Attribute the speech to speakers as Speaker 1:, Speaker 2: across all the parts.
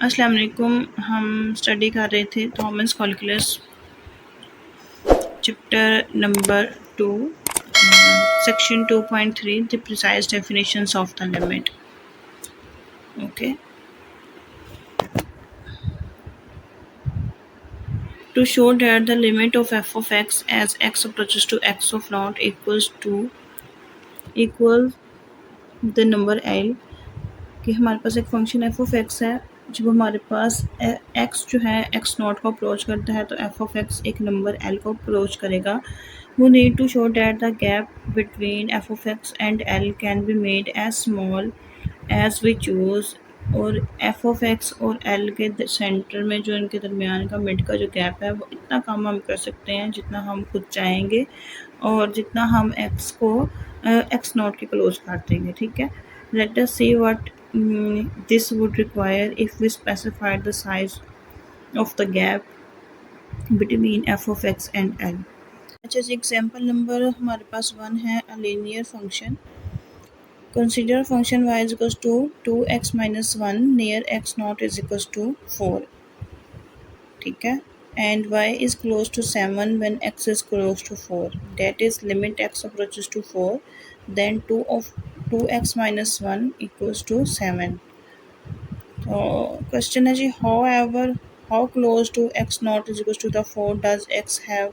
Speaker 1: अस्सलाम वालेकुम। हम स्टडी कर रहे थे Thomas calculus chapter number 2 section 2.3 the precise definitions of the limit. Okay, to show that the limit of f of x as x approaches to x of naught equals the number l, कि हमारे पास एक function F of x है। जब हमारे पास x जो है x naught को approach करता है तो एफ ऑफ एक्स एक नंबर एल को अप्रोच करेगा। We need to show that the gap between f of x and L can be made as small as we choose. और एफ ऑफ एक्स और L के centre में जो इनके दरमियान का मिड का जो गैप है वो इतना कम हम कर सकते हैं जितना हम खुद चाहेंगे और जितना हम एक्स को एक्स नॉट के क्लोज कर देंगे। ठीक है, let us see what this would require if we specified the size of the gap between f of x and l। अच्छा जी, एग्जाम्पल नंबर हमारे पास 1 है। A linear function, consider function y is equals to 2x minus 1 near x naught is equals to 4। ठीक है, and y is close to 7 when x is close to 4, that is limit x approaches to 4 then 2x minus 1 equals to 7। तो question है जी, how close to x naught is equal to the 4 does x have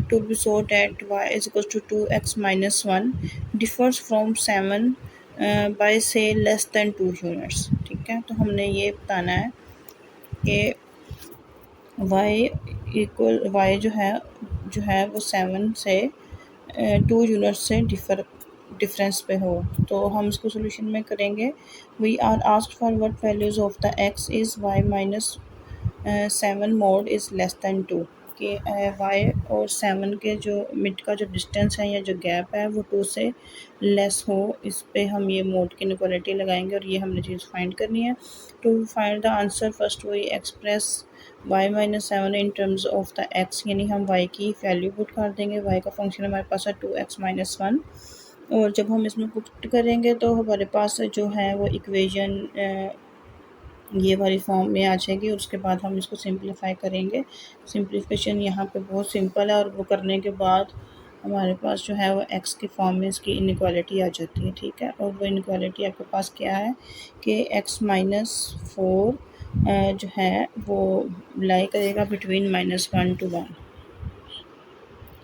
Speaker 1: to be so that y is equal to 2x minus 1 differs from 7 by से less than 2 units. ठीक है, तो हमने ये बताना है कि y जो है वो 7 से 2 यूनिट से डिफरेंस पे हो। तो हम इसको सोल्यूशन में करेंगे। We are asked for what values of the x is y minus 7 mod is less than 2, कि y और 7 के जो मिड का जो डिस्टेंस है या जो गैप है वो 2 से लेस हो। इस पे हम ये मोड की इनइक्वालिटी लगाएंगे और ये हमने चीज़ फाइंड करनी है। To find the answer first we express y minus 7 in terms of the x, यानी हम y की वैल्यू पुट कर देंगे। y का फंक्शन हमारे पास है 2x माइनस 1, और जब हम इसमें पुट करेंगे तो हमारे पास जो है वो इक्वेशन ये वाली फॉर्म में आ जाएगी। उसके बाद हम इसको सिंप्लीफाई करेंगे। सिंप्लीफिकेशन यहाँ पे बहुत सिंपल है और वो करने के बाद हमारे पास जो है वो x की फॉर्म में इसकी इनइक्वालिटी आ जाती है। ठीक है, और वो इनइक्वालिटी आपके पास क्या है कि x माइनस 4 जो है वो लाई करेगा बिटवीन -1 to 1।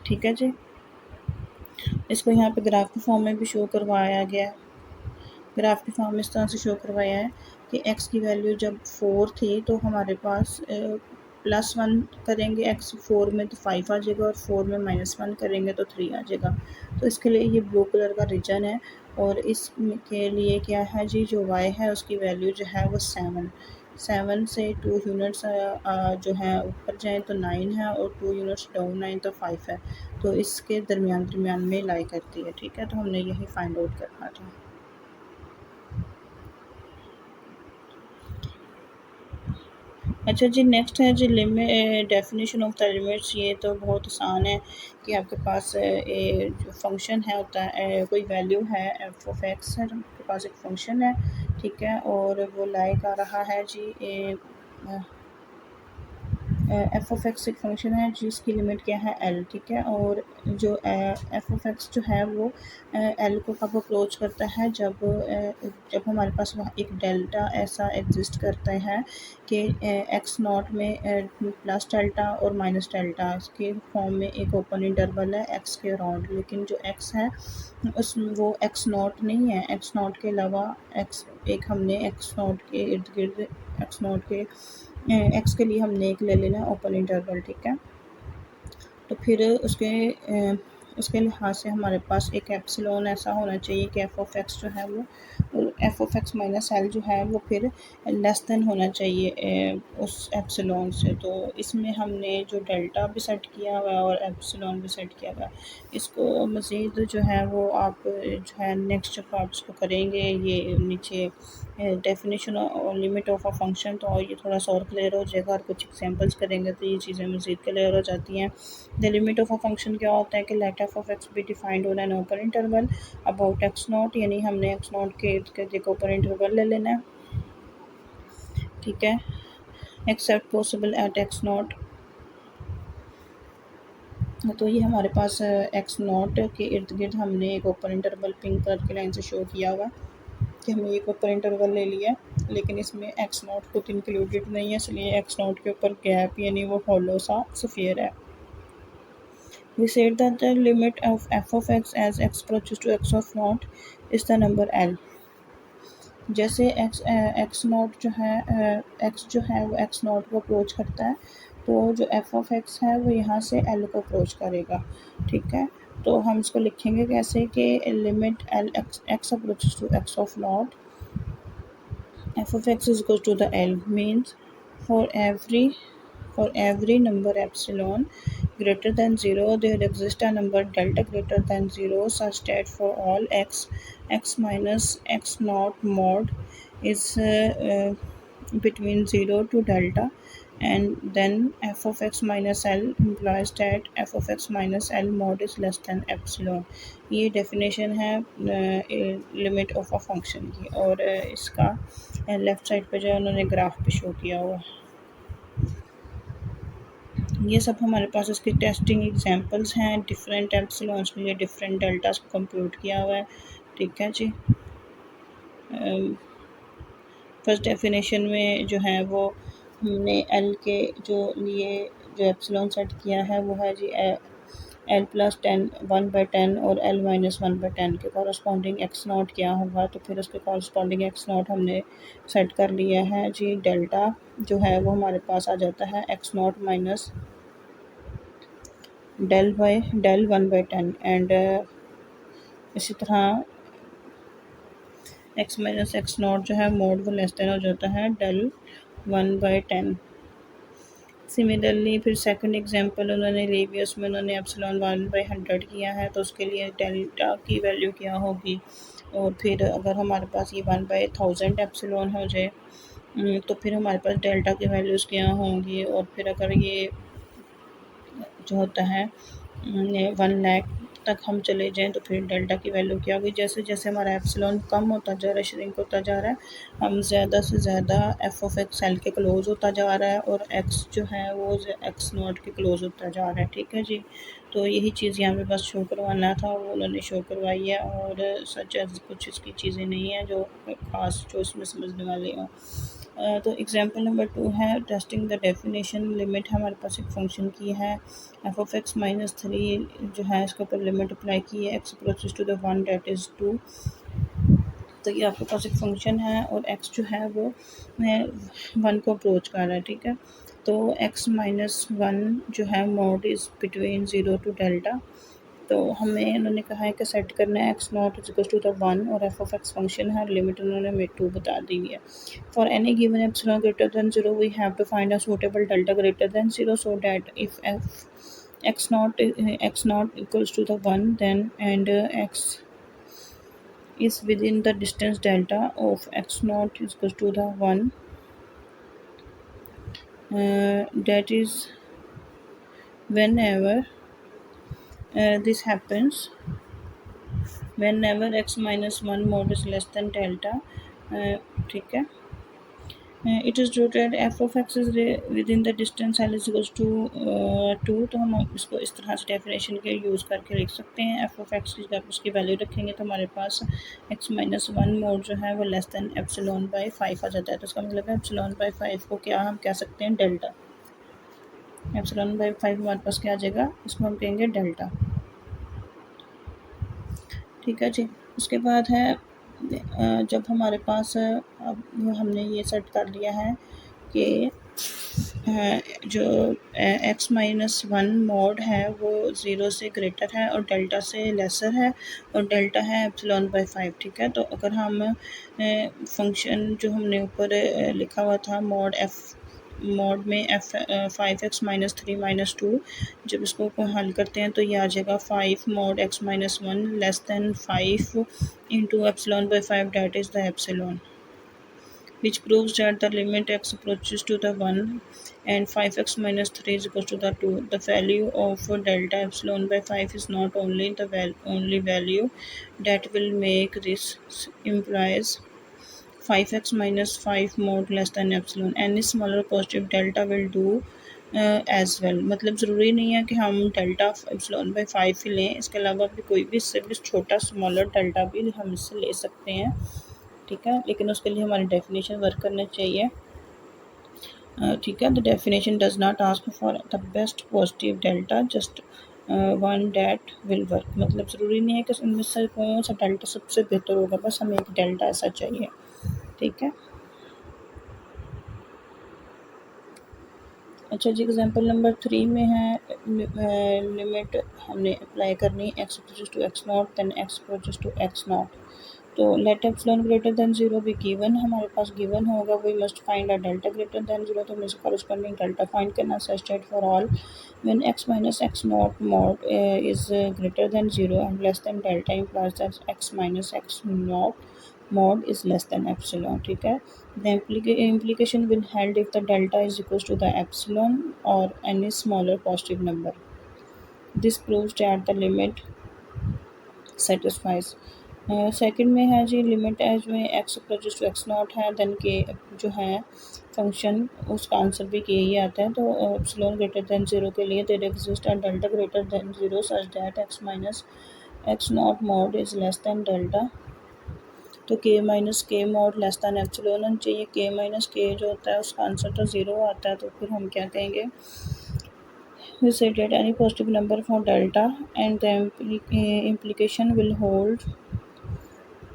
Speaker 1: ठीक है जी, इसको यहाँ पे ग्राफ की फॉर्म में भी शो करवाया गया है। ग्राफ की फॉर्म इस तरह से शो करवाया है कि x की वैल्यू जब 4 थी तो हमारे पास +1 करेंगे x 4 में तो 5 आ जाएगा, और 4 में -1 करेंगे तो 3 आ जाएगा। तो इसके लिए ये ब्लू कलर का रीजन है, और इसके लिए क्या है जी, जो y है उसकी वैल्यू जो है वो 7 से 2 यूनिट्स जो है ऊपर जाएँ तो 9 है, और 2 यूनिट्स डाउन आएँ तो 5 है। तो इसके दरमियान में लाई करती है। ठीक है, तो हमने यही फाइंड आउट करना था। अच्छा जी, नेक्स्ट है जी डेफिनेशन ऑफ द लिमिट्स। ये तो बहुत आसान है कि आपके पास जो फंक्शन है होता है, कोई वैल्यू है एफ ऑफ एक्स है, आपके पास एक फंक्शन है। ठीक है, और वो लाइक आ रहा है जी एफ ऑफ एक्स एक फंक्शन है जिसकी लिमिट क्या है एल। ठीक है, और जो एफ ऑफ एक्स जो है वो एल को कब अप्रोच करता है, जब हमारे पास वहाँ एक डेल्टा ऐसा एग्जिस्ट करता है कि एक्स नॉट में प्लस डेल्टा और माइनस डेल्टा के फॉर्म में एक ओपन इंटरवल है एक्स के अराउंड, लेकिन जो एक्स है वो एक्स नॉट नहीं है। एक्स नॉट के अलावा हमने एक्स नॉट के इर्द गिर्द एक्स नॉट के एक्स के लिए हमने एक ले लेना ओपन इंटरवल। ठीक है, तो फिर उसके लिहाज से हमारे पास एक एप्सिलॉन ऐसा होना चाहिए कि एफ ऑफ एक्स जो है वो F of x minus L जो है वो फिर लेस देन होना चाहिए उस एप्सिलॉन से। तो इसमें हमने जो डेल्टा भी सेट किया हुआ है और एप्सिलॉन भी सेट किया हुआ है। इसको मज़ीद जो है वो आप जो है नेक्स्ट पार्ट्स को करेंगे, ये नीचे डेफिनेशन और लिमिट ऑफ अ फंक्शन, तो ये थोड़ा सा और क्लियर हो जाएगा, और कुछ एग्जांपल्स करेंगे तो ये चीज़ें मज़ीद क्लियर हो जाती हैं। The limit of a function क्या होता है कि let f of x be defined on an open interval about x naught, यानी हमने एक्स नॉट के इर्द गिर्द एक ओपन इंटरवल ले लेना है। ठीक है, except possible at x naught. तो ये हमारे पास एक्स नॉट के इर्द गिर्द हमने एक ओपन इंटरवल पिंक कलर की लाइन से शो किया हुआ कि हमने एक ओपन इंटरवल ले लिया, लेकिन इसमें एक्स नॉट खुद इंक्लूडेड नहीं है, इसलिए एक्स नॉट के ऊपर गैप यानी वो हॉलो सा स्फीयर है। We said that the limit of f of x as x approaches to x of naught is the number L। जैसे एक्स नॉट जो है एक्स जो है वो एक्स नॉट को अप्रोच करता है, तो जो एफ ऑफ एक्स है वो यहाँ से एल को अप्रोच करेगा। ठीक है, तो हम इसको लिखेंगे कैसे कि limit L x approaches to x of naught f of x is equal to the L means for every number epsilon greater than 0 there exists a number delta greater than 0 such that for all x minus x naught mod is between 0 to delta, and then f of x minus L implies that f of x minus L mod is less than epsilon। ये definition है limit of a function की, और इसका left side पे जो है उन्होंने graph पे शो किया हुआ। ये सब हमारे पास इसके टेस्टिंग एग्जांपल्स हैं, डिफरेंट एप्सिलॉन्स के लिए डिफरेंट डेल्टास को कंप्यूट किया हुआ है। ठीक है जी, फर्स्ट डेफिनेशन में जो है वो हमने एल के जो लिए जो एप्सिलॉन सेट किया है वो है जी एल प्लस 10 1/10 और एल माइनस 1/10 के कॉरस्पॉन्डिंग एक्स नॉट क्या होगा, तो फिर उसके कॉरस्पॉन्डिंग एक्स नॉट हमने सेट कर लिया है जी। डेल्टा जो है वो हमारे पास आ जाता है x naught minus del 1/10, and इसी तरह एक्स माइनस एक्स नॉट जो है मोड वो लेस देन हो जाता है डेल 1/10। सिमिलरली फिर सेकंड एग्जांपल उन्होंने ली हुई, उसमें उन्होंने एप्सिलॉन 1/100 किया है, तो उसके लिए डेल्टा की वैल्यू क्या होगी। और फिर अगर हमारे पास ये 1/1000 एप्सिलॉन हो जाए तो फिर हमारे पास डेल्टा की वैल्यूज़ क्या होंगी। और फिर अगर ये जो होता है 1 लाख तक हम चले जाएं तो फिर डेल्टा की वैल्यू क्या होगी। जैसे जैसे हमारा एप्सिलॉन कम होता जा रहा है, श्रिंक होता जा रहा है, हम ज़्यादा से ज़्यादा एफ ऑफ एक्स एल के क्लोज़ होता जा रहा है, और एक्स जो है वो एक्स नॉट के क्लोज़ होता जा रहा है। ठीक है जी, तो यही चीज़ यहाँ पे बस शो करवाना था, वो उन्होंने शो करवाई है, और सच एज कुछ इसकी चीज़ें नहीं हैं जो ख़ास जो इसमें समझने वाली हों। तो एग्जांपल नंबर 2 है टेस्टिंग द डेफिनेशन। लिमिट हमारे पास एक फंक्शन की है एफ ऑफ एक्स माइनस 3 जो है इसके ऊपर लिमिट अप्लाई की है x approaches to the 1 that is 2। तो ये आपके पास एक फंक्शन है और एक्स जो है वो 1 को अप्रोच कर रहा है। ठीक है, तो एक्स माइनस 1 जो है mod is between 0 to delta. तो हमें उन्होंने कहा है कि सेट करना है x naught is equal to the 1 और एफ ऑफ एक्स फंक्शन है, और लिमिट उन्होंने हमें 2 बता दी है। For any given epsilon greater than 0 we have to find a suitable delta greater than 0 so that if f x naught equals to the 1 then and x is within the distance delta of x naught is equal to the 1, that is whenever this happens whenever x minus 1 mod is less than delta। ठीक है, it is rooted f of x is within the distance L is equals to 2। तो हम इसको इस तरह से definition के use करके लिख सकते हैं। एफ ऑफ एक्स की जब उसकी वैल्यू रखेंगे तो हमारे पास एक्स माइनस 1 मोड जो है वो लेस दैन एप्सिलॉन बाई 5 आ जाता है। तो इसका मतलब है एप्सिलॉन बाई 5 को क्या हम कह सकते हैं, डेल्टा। एप्सिलॉन बाई 5 हमारे पास क्या आ जाएगा, इसको हम कहेंगे डेल्टा। ठीक है जी, उसके बाद है जब हमारे पास अब हमने ये सेट कर लिया है कि जो एक्स माइनस 1 मोड है वो 0 से ग्रेटर है और डेल्टा से लेसर है, और डेल्टा है एप्सिलॉन बाई 5। ठीक है, तो अगर हम फंक्शन जो हमने ऊपर लिखा हुआ था मोड में एफ 5x माइनस 3 माइनस 2, जब इसको हल करते हैं तो ये आ जाएगा 5 mode x minus 1 less than 5 into epsilon by 5 that is the epsilon, which proves that the limit x approaches to the 1 and 5x minus 3 is equal to the 2. The value of delta epsilon by 5 is not only the only value that will make this implies 5x minus 5 mod less than epsilon, any smaller positive delta will do as well. मतलब ज़रूरी नहीं है कि हम delta epsilon by 5 ही लें, इसके अलावा भी कोई भी इससे भी छोटा स्मॉलर डेल्टा भी हम इससे ले सकते हैं, ठीक है। लेकिन उसके लिए हमारी डेफिनेशन वर्क करना चाहिए, ठीक है। The definition does not ask for the best positive delta, just one that will work. मतलब ज़रूरी नहीं है कि इनमें से कौन सा डेल्टा सबसे बेहतर होगा, बस हमें एक डेल्टा ऐसा चाहिए, ठीक है। अच्छा जी, एग्जांपल नंबर 3 में है लिमिट हमने अप्लाई करनी x approaches to x naught then x approaches to x naught. तो लेट एप्सिलॉन ग्रेटर देन 0 भी गिवन, हमारे पास गिवन होगा we must find a delta greater than 0, तो हमें इसका कॉरस्पॉन्डिंग डेल्टा फाइंड करना such that for all when x minus x naught mod is greater than 0 and less than delta implies that x minus x naught mod is less than epsilon, ठीक है। The implication will held if the delta is equals to the epsilon or any smaller positive number. This proves that the limit satisfies. Second में है g limit as में x approaches to x naught है, then k जो है function उसका answer भी के ही आता है। तो एप्सिलॉन ग्रेटर देन 0 के लिए there exist a delta greater than 0 सच दैट x minus x naught mod is less than delta. तो के माइनस के मॉड लेस दैन एप्सिलॉन होना चाहिए, के माइनस के जो होता है उसका आंसर तो 0 आता है, तो फिर हम क्या कहेंगे, we say that any positive number for delta and the implication will hold,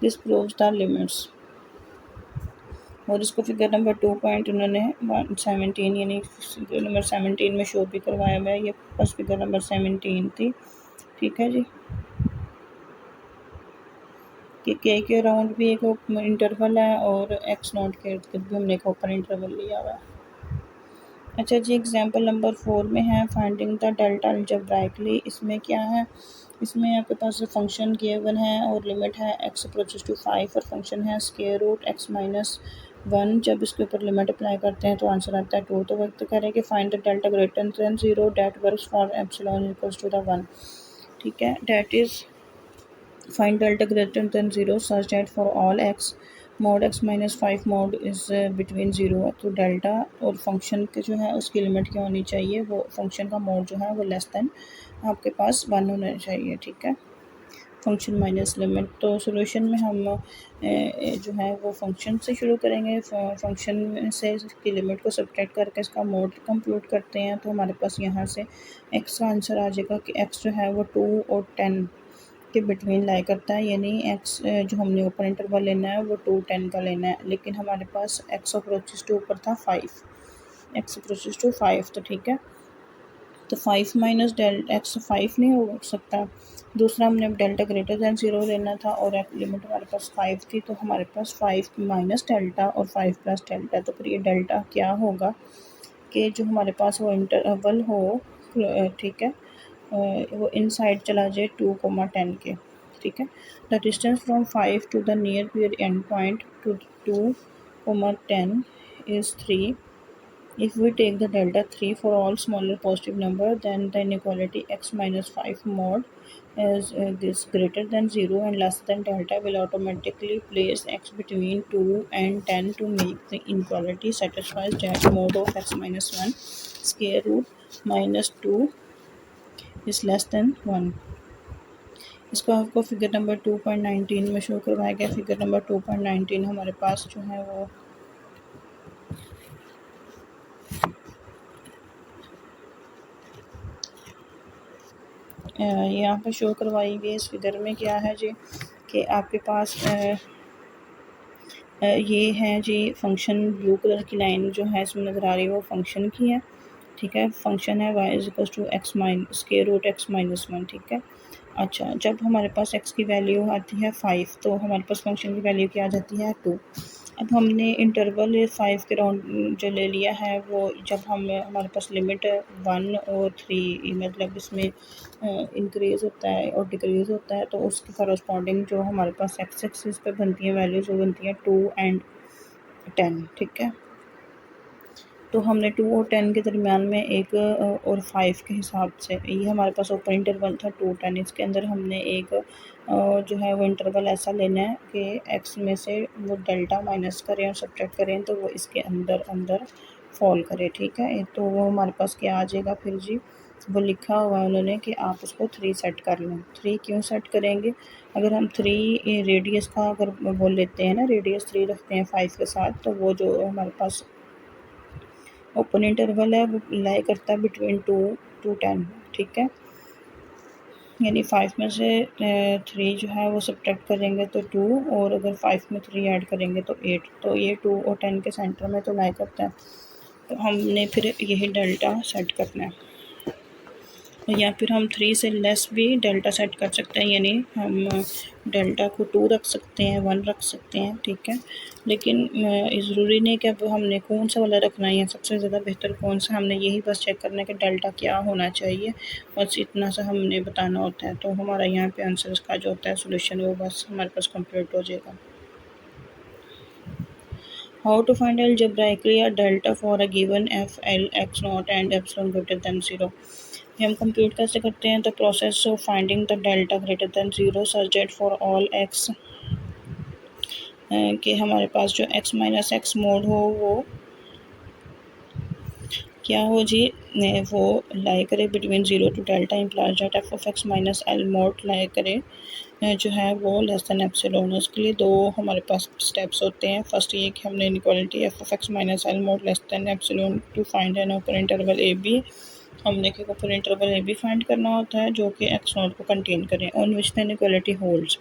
Speaker 1: this proves the limits। और इसको फिगर नंबर 2 पॉइंट उन्होंने 17 यानी फिगर नंबर 17 में शो भी करवाया हुआ है, ये बस फिगर नंबर 17 थी, ठीक है जी। कि के अराउंड भी एक इंटरवल है और एक्स नॉट के इर्द गिर्द भी हमने एक ओपन इंटरवल लिया हुआ है। अच्छा जी, एग्जांपल नंबर 4 में है फाइंडिंग द डेल्टा अलजेब्राइकली। इसमें क्या है, इसमें आपके पास फंक्शन गिवन है और लिमिट है x अप्रोचेस टू 5 और फंक्शन है स्क्वायर रूट x माइनस 1। जब इसके ऊपर लिमिट अप्लाई करते हैं तो आंसर आता है 2। तो वक्त कह रहे हैं कि find the delta greater than 0 that works for epsilon equals to the 1, ठीक है। That is find delta greater than 0 such that for all x mod x minus 5 mod is between 0। तो डेल्टा और फंक्शन के जो है उसकी limit क्या होनी चाहिए, वो फंक्शन का मोड जो है वो लेस देन आपके पास 1 होना चाहिए, ठीक है। फंक्शन माइनस लिमिट, तो सॉल्यूशन में हम जो है वो फंक्शन से शुरू करेंगे, फंक्शन से इसकी लिमिट को सब्ट्रैक्ट करके इसका मोड कंप्यूट करते हैं। तो हमारे पास यहाँ से x का आंसर आ जाएगा कि x जो है वो 2 और 10 के बिटवीन लाई करता है, यानी x जो हमने ओपन इंटरवल लेना है वो 2 10 का लेना है, लेकिन हमारे पास x अप्रोचेस टू ऊपर था 5, x अप्रोचेस टू 5, तो ठीक है। तो 5 माइनस डेल्टा x 5 नहीं हो सकता। दूसरा हमने डेल्टा ग्रेटर दैन 0 लेना था और लिमिट हमारे पास 5 थी, तो हमारे पास 5 माइनस डेल्टा और 5 प्लस डेल्टा। तो फिर ये डेल्टा क्या होगा कि जो हमारे पास वो इंटरवल हो, ठीक है, वो इनसाइड चला जाए 2, 10 के, ठीक है। The distance from 5 to the nearer end point to 2, 10 is 3। If we take the delta 3 for all smaller positive number, then the inequality x minus 5 mod is this greater than 0 and less than delta will automatically place x between 2 and 10 to make the inequality satisfies that mod of x minus 1 square root minus 2 is less than 1। इसको आपको figure number 2.19 में show करवाया गया। Figure number 2.19 हमारे पास जो है वो यहाँ पर शो करवाई गई। इस फिगर में क्या है जी कि आपके पास ये है जी फंक्शन, ब्लू कलर की लाइन जो है इसमें नज़र आ रही है वो फंक्शन की है, ठीक है। फंक्शन है y is equal to x minus square root x minus 1, ठीक है। अच्छा, जब हमारे पास x की वैल्यू आती है 5 तो हमारे पास फंक्शन की वैल्यू क्या आ जाती है 2। अब हमने इंटरवल 5 के राउंड जो ले लिया है वो जब हमारे पास लिमिट 1 और 3 मतलब इसमें इंक्रीज़ होता है और डिक्रीज़ होता है, तो उसके करस्पॉन्डिंग जो हमारे पास एक्स एक्सिस पे बनती है वैल्यूज़ वो बनती हैं 2 एंड 10, ठीक है। तो हमने 2 और 10 के दरमियान में एक और 5 के हिसाब से, ये हमारे पास ओपन इंटरवल था 2 10, इसके अंदर हमने एक जो है वो इंटरवल ऐसा लेना है कि एक्स में से वो डेल्टा माइनस करें और सब्ट्रैक्ट करें तो वो इसके अंदर अंदर फॉल करे, ठीक है। तो वो हमारे पास क्या आ जाएगा फिर जी, वो लिखा हुआ है उन्होंने कि आप उसको 3 सेट कर लें। 3 क्यों सेट करेंगे? अगर हम 3 रेडियस का अगर वो लेते हैं ना, रेडियस 3 रखते हैं 5 के साथ, तो वो जो हमारे पास ओपन इंटरवल है वो लाई करता है बिटवीन 2 to 10, ठीक है। यानी 5 में से 3 जो है वो सब्ट्रैक्ट करेंगे तो 2, और अगर 5 में 3 ऐड करेंगे तो 8, तो ये 2 और 10 के सेंटर में तो लाई करता है। तो हमने फिर यही डेल्टा सेट करना है, या फिर हम 3 से लेस भी डेल्टा सेट कर सकते हैं, यानी हम डेल्टा को 2 रख सकते हैं, 1 रख सकते हैं, ठीक है। लेकिन ज़रूरी नहीं कि अब हमने कौन सा वाला रखना है या सबसे ज़्यादा बेहतर कौन सा, हमने यही बस चेक करना है कि डेल्टा क्या होना चाहिए, बस इतना सा हमने बताना होता है। तो हमारा यहाँ पे आंसर का जो होता है सोल्यूशन वो बस हमारे पास कंप्लीट हो जाएगा। How to find algebraically a delta for a given f, l, x naught and epsilon greater than 0। ये हम कंप्यूट कैसे करते हैं? The process of finding the delta greater than 0 such that for all x, कि हमारे पास जो x minus x mode हो वो क्या हो जी, वो लाई करे between 0 to delta, implies that f of x minus L mod lie करे जो है वो लेस दैन एप्सिलॉन। उसके लिए दो हमारे पास स्टेप्स होते हैं। फर्स्ट ये कि हमने inequality f of x minus L mod less than epsilon to find an open interval a b, हमने एक open interval a b find करना होता है जो कि एक्स नॉट को कंटेन करें, on which the inequality holds,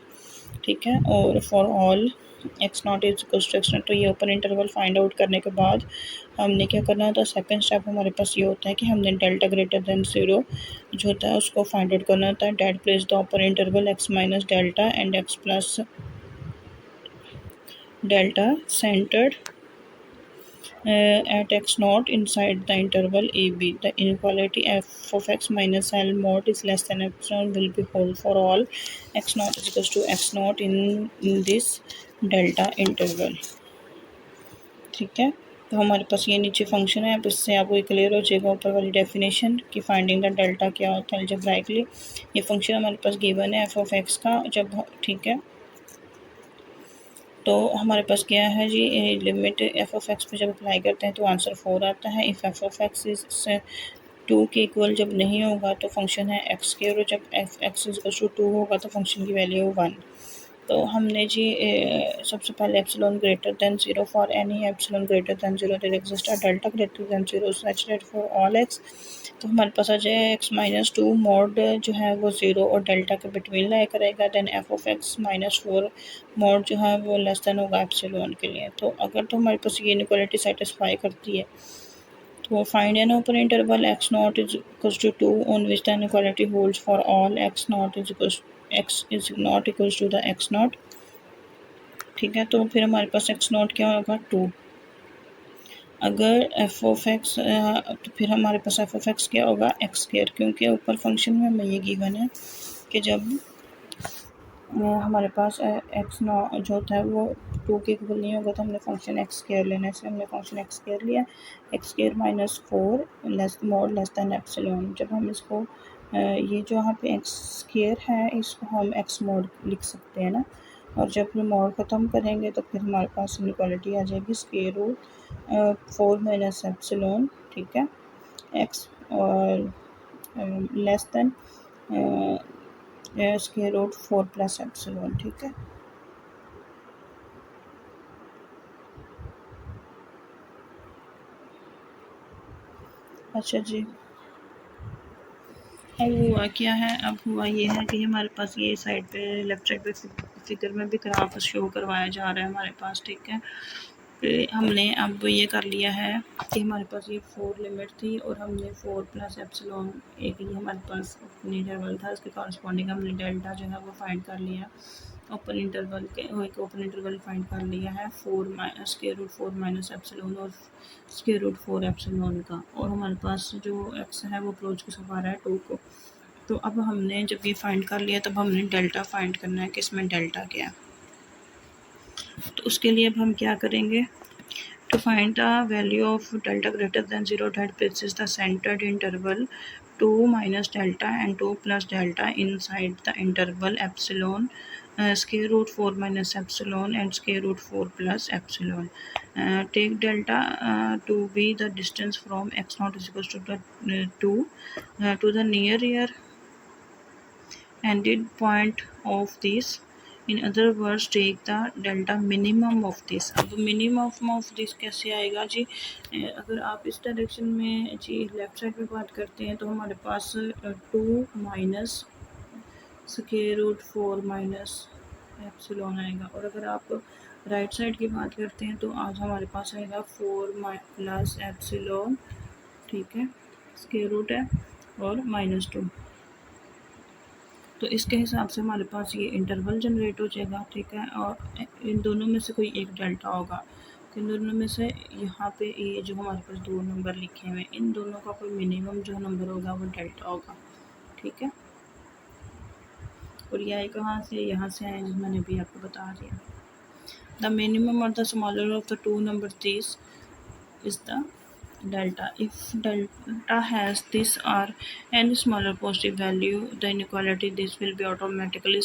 Speaker 1: ठीक है। और for all x naught is equal to x naught, तो ये ओपन इंटरवल फाइंड आउट करने के बाद हमने क्या करना होता है, सेकंड स्टेप हमारे पास ये होता है कि हमने डेल्टा ग्रेटर देन 0 जो होता है उसको फाइंड आउट करना होता है। That place the open interval x minus delta and x plus delta centred at x naught inside the interval ab. The inequality f of x minus l mod is less than epsilon will be whole for all x naught is equals to x naught in this delta interval, ठीक है। तो हमारे पास ये नीचे function है, अब इससे आपको क्लियर हो जाएगा ऊपर वाली डेफिनेशन कि फाइंडिंग द डेल्टा क्या होता है अलजेब्राइकली। ये फंक्शन हमारे पास गिवन है एफ ऑफ एक्स का, जब ठीक है तो हमारे पास क्या है g, limit F of x पे जब अप्लाई करते हैं तो आंसर 4 आता है। If F of x is 2 के इक्वल जब नहीं होगा तो फंक्शन है एक्स स्क्वायर, और जब f x is equal to 2 होगा तो फंक्शन की वैल्यू 1। तो हमने जी सबसे पहले epsilon greater than 0 for any epsilon greater than 0 there exist a delta greater than 0 such that for all x, तो हमारे पास आ जाए एक्स माइनस 2 मोड जो है वो 0 और डेल्टा के बिटवीन लाई करेगा। Then f of x minus 4 mod जो है वो लेस देन होगा एप्सिलॉन के लिए। तो अगर तो हमारे पास ये इनइक्वालिटी सेटिस्फाई करती है तो find an open interval x naught is equals to 2 on which the inequality holds for all x naught is equals x is naught equals to the x naught, ठीक है। तो फिर हमारे पास एक्स नॉट क्या होगा 2। अगर एफ ऑफ एक्स तो फिर हमारे पास एफ ऑफ एक्स क्या होगा एक्स स्क्वायर, क्योंकि ऊपर फंक्शन में हमें ये गिवन है कि जब हमारे पास एक्स नॉ जो होता है वो 2 के इक्वल नहीं होगा तो हमने फंक्शन एक्स स्क्वायर लेना है, इसलिए हमने फंक्शन एक्स स्क्वायर लिया। X square minus 4 less mode less than epsilon, जब हम इसको ये जो यहाँ पे एक्स स्क्वायर है इसको हम एक्स मोड लिख सकते हैं ना, और जब फिर मोड ख़त्म करेंगे तो फिर हमारे पास इनइक्वालिटी आ जाएगी स्क्वायर रूट 4 माइनस एप्सिलॉन, ठीक है, एक्स और less than square root 4 plus epsilon, ठीक है। अच्छा जी, अब हुआ क्या है, अब हुआ ये है कि हमारे पास ये साइड पे लेफ्ट साइड पे फिगर में भी ग्राफ शो करवाया जा रहा है हमारे पास, ठीक है। हमने अब ये कर लिया है कि हमारे पास ये 4 लिमिट थी और हमने 4 प्लस एप्सिलॉन एक ये हमारे पास इंटरवल था, उसके कॉरस्पॉन्डिंग हमने डेल्टा जो है वो फाइंड कर लिया। ओपन इंटरवल के एक ओपन इंटरवल फाइंड कर लिया है 4 स्क्वायर रूट 4 माइनस एप्सिलॉन और स्क्वायर रूट 4 एप्सिलॉन का, और हमारे पास जो एक्स है वो अप्रोच को सफा रहा है 2 को। तो अब हमने जब ये फाइंड कर लिया तब हमने डेल्टा फाइंड करना है कि इसमें डेल्टा क्या है। तो उसके लिए अब हम क्या करेंगे, To find the value of delta greater than 0, that places the centered interval 2 minus delta and 2 plus delta inside the interval epsilon, square root 4 minus epsilon and square root 4 plus epsilon. Take delta to be the distance from x naught is equals to the 2 to the near ended point of this. In other words, take the delta minimum of this. अब minimum of this कैसे आएगा जी? अगर आप इस direction में जी left side में बात करते हैं तो हमारे पास 2 minus square root 4 minus epsilon आएगा, और अगर आप राइट साइड की बात करते हैं तो आज हमारे पास आएगा 4 प्लस एप्सिलॉन, ठीक है, स्क्वायर रूट है, और -2। तो इसके हिसाब से हमारे पास ये इंटरवल जनरेट हो जाएगा, ठीक है, और इन दोनों में से कोई एक डेल्टा होगा। तो इन दोनों में से यहाँ पे ये जो हमारे पास दो नंबर लिखे हुए हैं, इन दोनों का कोई मिनिमम जो नंबर होगा वो डेल्टा होगा, ठीक है। और ये आए कहाँ से? यहाँ से आए, जो मैंने भी आपको बता दिया। द मिनिमम और the smaller of the two number this is the delta. If delta has this or any smaller positive value, the inequality this will be automatically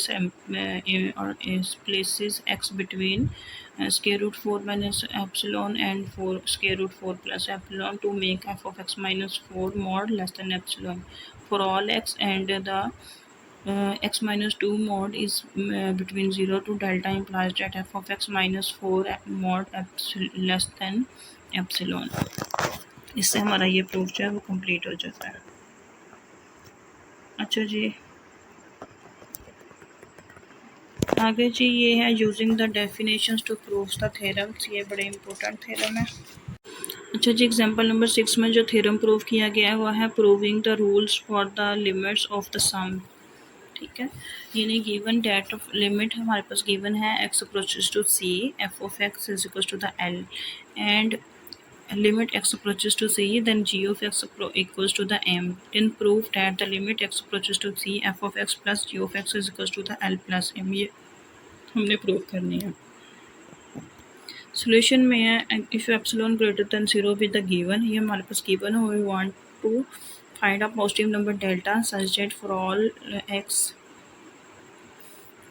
Speaker 1: places x between square root 4 minus epsilon and 4 square root 4 plus epsilon to make f of x minus 4 mod less than epsilon for all x, and the x minus 2 mod is between 0 to delta implies that f of x minus 4 mod less than epsilon. इससे हमारा ये proof जो है वो complete हो जाता है। अच्छा जी, आगे जी ये है using the definitions to prove the theorems. ये बड़े इंपॉर्टेंट थ्योरम है। अच्छा जी, एग्जांपल नंबर 6 में जो थ्योरम प्रूव किया गया है वो है proving the rules for the limits of the sum, ठीक है। यानी गिवन डेट ऑफ लिमिट हमारे पास गिवन है x approaches to c, f of x is equals to the L, and limit x approaches to c, then g of x equals to the m. Then prove that the limit x approaches to c, f of x plus g of x is equals to the L plus m. ये हमने prove करनी है। Solution में है if epsilon greater than 0 with the given, ये हमारे पास given हो, we want to find a positive number delta such that for all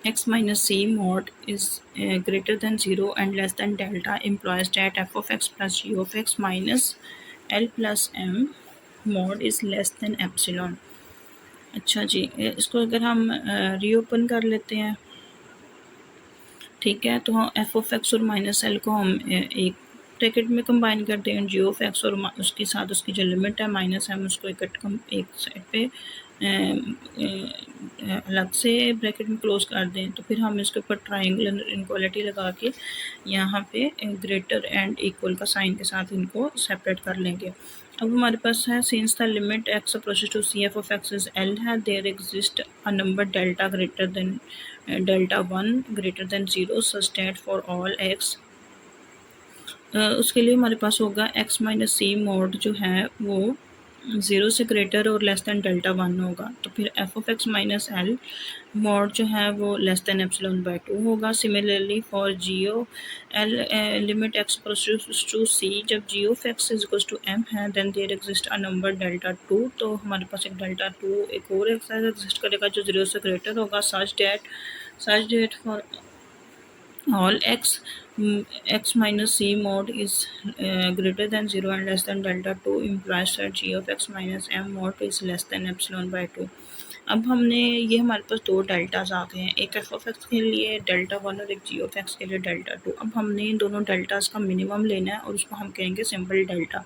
Speaker 1: x minus c mod is greater than 0 and less than delta implies that f of x plus g of x minus L plus m mod is less than epsilon। अच्छा जी, इसको अगर हम reopen कर लेते हैं, ठीक है, तो एफ ऑफ एक्स और माइनस एल को हम एक ब्रैकेट में कंबाइन करते हैं, जी ऑफ एक्स और उसके साथ उसकी जो लिमिट है माइनस एम, उसको एक साइड पे अलग से ब्रैकेट में क्लोज कर दें। तो फिर हम इसके ऊपर ट्रायंगल इनक्वालिटी लगा के यहाँ पे ग्रेटर एंड इक्वल का साइन के साथ इनको सेपरेट कर लेंगे। अब हमारे पास है since the limit x approaches to c, f of x is L है, there exist a number delta greater than delta 1 greater than 0 such that for all x. उसके लिए हमारे पास होगा x माइनस सी मोड जो है वो 0 से ग्रेटर और लेस दैन डेल्टा 1 होगा। तो फिर f of x minus L mod जो है वो लेस दैन एप्सिलॉन बाय 2 होगा। Similarly for g o L limit x approaches to c, जब g of x is equals to M है, then there exist a number delta 2। तो हमारे पास एक delta 2 एक और एग्जिस्ट करेगा जो 0 से ग्रेटर होगा such that for all x minus c mod is greater than 0 and less than delta 2 implies that g of x minus m mod is less than epsilon by 2। अब हमने ये हमारे पास दो डेल्टाज आ गए हैं, एक एफ ऑफ एक्स के लिए डेल्टा 1 और एक जी ऑफ एक्स के लिए डेल्टा 2। अब हमने इन दोनों डेल्टाज का मिनिमम लेना है और उसको हम कहेंगे simple delta.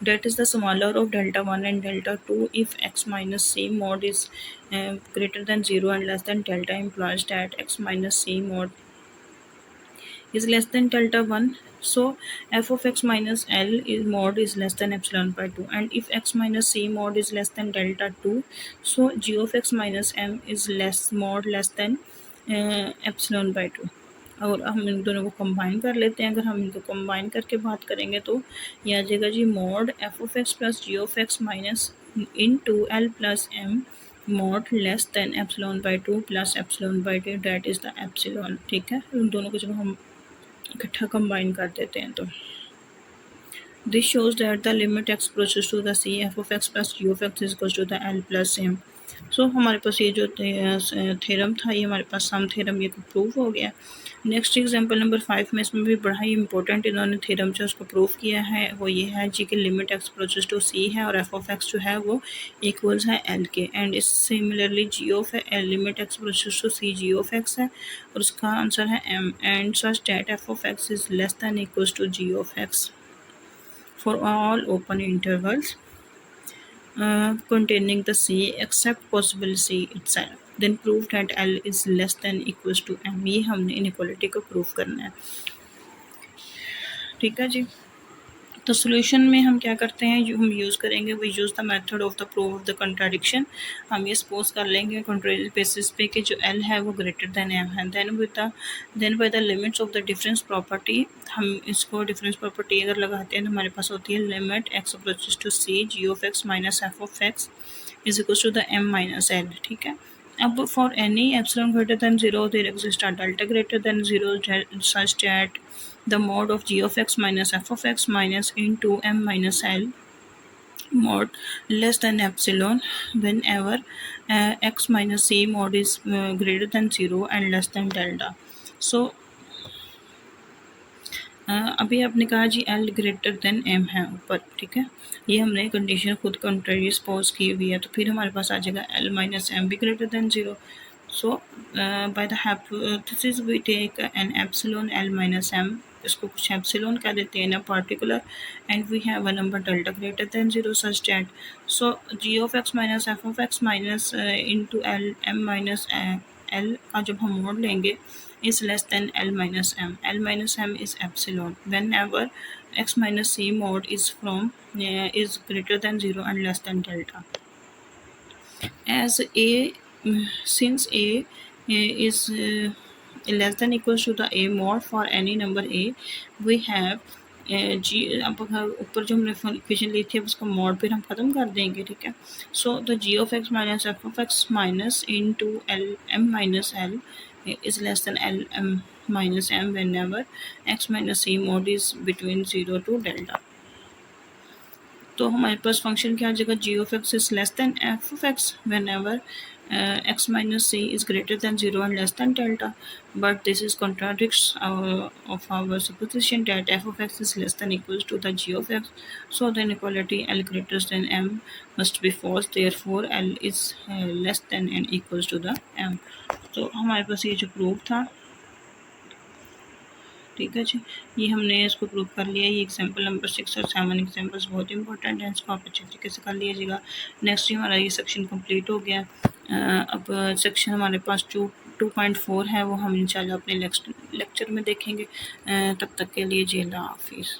Speaker 1: That is the smaller of delta 1 and delta 2 if x minus c mod is greater than 0 and less than delta implies that x minus c mod is less than delta 1, so f of x minus L is mod is less than epsilon by 2, and if x minus c mod is less than delta 2, so g of x minus m is less than epsilon by 2। और हम इन दोनों को combine कर लेते हैं। अगर हम इनको कंबाइन करके बात करेंगे तो ये आ जाएगा g mod f of x plus g of x minus in to L plus M mod less than epsilon by 2 plus epsilon by 2 that is the epsilon, ठीक है। उन दोनों को जब हम इकट्ठा कंबाइन कर देते हैं तो This shows that the limit x approaches to the c f of x plus g of x is equals to the l plus m. सो हमारे पास ये जो थ्योरम था ये हमारे पास सम थ्योरम ये प्रूव हो गया। नेक्स्ट एग्जांपल नंबर 5 में इसमें भी बड़ा ही इंपॉर्टेंट इन्होंने थ्योरम जो उसको प्रूव किया है वो ये है जी कि लिमिट एक्स अप्रोचेस टू सी है और एफ ऑफ एक्स जो है वो इक्वल्स है एल के, एंड इस similarly g of limit x approaches to c g of x है और उसका आंसर है M, and such that f of x is less than equals to g of x for all open intervals containing the C except possible C itself. Then prove that L is less than equals to M. ये हमने inequality को prove करना है। ठीक है जी। तो solution में हम क्या करते हैं, जो हम यूज़ करेंगे we use the method of the proof of the contradiction. हम ये सपोज कर लेंगे कंट्रारी बेसिस पे कि जो एल है वो ग्रेटर देन एम है। Then by the limits of the difference property, हम इसको डिफरेंस प्रॉपर्टी अगर लगाते हैं तो हमारे पास होती है limit x approaches to c g of x minus f of x is equal to the M minus L. ठीक है। अब for any epsilon greater than 0 there exist a delta greater than 0 such that the mod of g of x minus f of x minus into m minus l mod less than epsilon whenever x minus c mod is greater than 0 and less than delta. So अभी आपने कहा जी L greater than M है ऊपर, ठीक है, ये हमने कंडीशन खुद कंट्री सपोज की हुई है, तो फिर हमारे पास आ जाएगा एल माइनस एम भी greater than 0. So by the hypothesis we take an epsilon L minus M, इसको कुछ एप्सिलॉन कह देते हैं ना particular, and we have a number delta greater than 0 such that so g of x minus f of x minus into L M minus L का जब हम mode लेंगे is less than L minus M. L minus M is epsilon. Whenever x minus C mod is is greater than 0 and less than delta. As A, since A is less than equals to the A mod for any number A, we have जी अब ऊपर जो हमने equation ली थी अब उसका mod फिर हम ख़त्म कर देंगे, ठीक है। So the g of x minus f of x minus in to L M minus L is less than L m minus m whenever x minus c mod is between 0 to delta. तो हमारे पास function क्या आ जाएगा, g of x is less than f of x whenever x minus c is greater than 0 and less than delta, but this is contradicts of our supposition that f of x is less than equals to the g of x, so the inequality L greater than m must be false, therefore L is less than and equals to the m. तो हमारे पास ये जो proof था, ठीक है जी, ये हमने इसको प्रूव कर लिया। ये एग्जांपल नंबर 6 और 7 एग्जांपल्स बहुत इंपॉर्टेंट हैं, इसको आप अच्छे तरीके से कर लीजिएगा। नेक्स्ट हमारा ये सेक्शन कंप्लीट हो गया। अब सेक्शन हमारे पास 2.4 है, वो हम इंशाल्लाह अपने नेक्स्ट लेक्चर में देखेंगे। तब तक के लिए जी अल्लाह हाफिज़।